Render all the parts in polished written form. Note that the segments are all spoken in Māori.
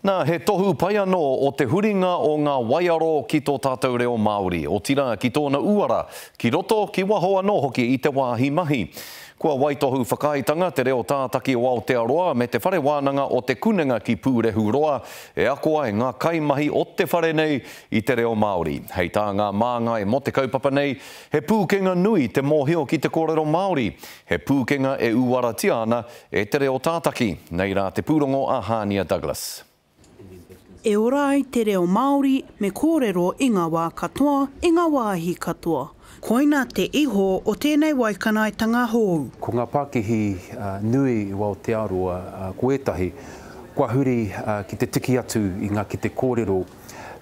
Nā, he tohu pai anō o te huringa o ngā waiaro ki tō tātou reo Māori. O tira ki tōna uara, ki roto ki waho anō hoki i te wāhi mahi. Kua waitohu whakaitanga te reo tātaki o Aotearoa me te whare wānanga o te kunenga ki Pūrehu Roa e akoa e ngā kaimahi o te whare nei i te reo Māori. Hei tā ngā māngai mo te kaupapa nei, he pūkenga nui te mōhio ki te kōrero Māori. He pūkenga e uaratia ana e te reo tātaki. Nei rā te pūrongo a Hania Douglas. E ora ai te reo Māori me kōrero i ngā wā katoa, i ngā wāhi katoa. Koina te iho o tēnei waikanaitanga hou. Ko ngā Pākehi nui o Aotearoa, ko etahi, kua huri ki te tiki atu i ngā ki te kōrero,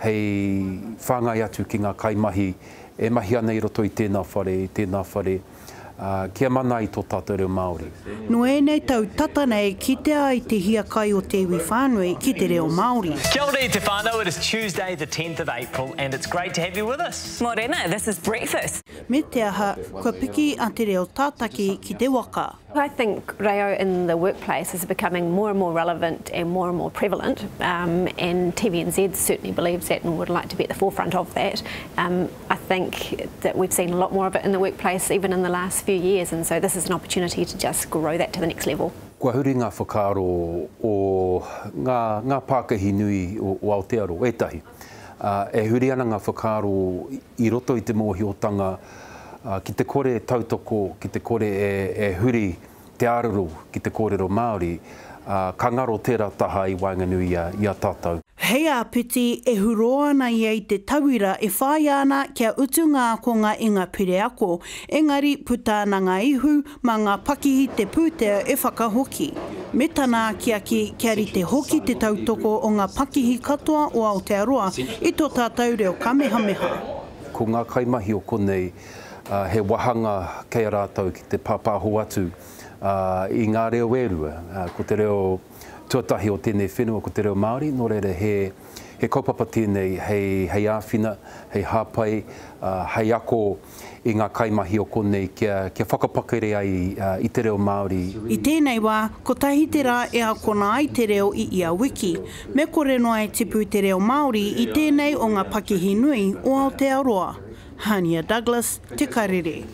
hei whāngai atu ki ngā kaimahi, e mahi ana i roto i tēnā whare, kia mana i tō tātou reo Māori. No e nei tau tata nei ki te ai te hiakai o te iwi whānui ki te reo Māori. Kia ora te whānau, it is Tuesday the 10th of April and it's great to have you with us. Morena, this is breakfast. Me te aha, kua piki a te reo tātaki ki te waka. I think reo in the workplace is becoming more and more relevant and more prevalent, and TVNZ certainly believes that and would like to be at the forefront of that. I think that we've seen a lot more of it in the workplace even in the last few years, and so this is an opportunity to just grow that to the next level. Kua huri ngā whakaaro o ngā Pākehi nui o Aotearoa, etahi. E huri ana ngā whakaaro i roto i te mōhiotanga, ki te kore tautoko, ki te kore e huri te aruru ki te kōrero Māori, ka ngaro tērā taha i Wainganui i a tātou. Hei a piti e huroa ana i te tauira e whai ana kia utu ngā konga i ngā pire ako, engari putāna ngā ihu ma ngā pakihi te pūtea e whakahoki. Me tana kia rite hoki te tautoko o ngā pakihi katoa o Aotearoa i tō tātou reo Kamehameha. Ko ngā kaimahi o konei, he wahanga kei rātou ki te pāpāho atu i ngā reo wērua, ko te reo tuatahi o tēnei whenua, ko te reo Māori, nō reira he kaupapa tēnei, hei āwhina, hei hāpai, hei ako i ngā kaimahi o konei kia whakapakere ai i te reo Māori. I tēnei wā, ko tahi te rā e akona ai te reo i ia wiki, me kore noa e tipu te reo Māori i tēnei o ngā Pakehi nui o Aotearoa. Hania Douglas, Te Karere.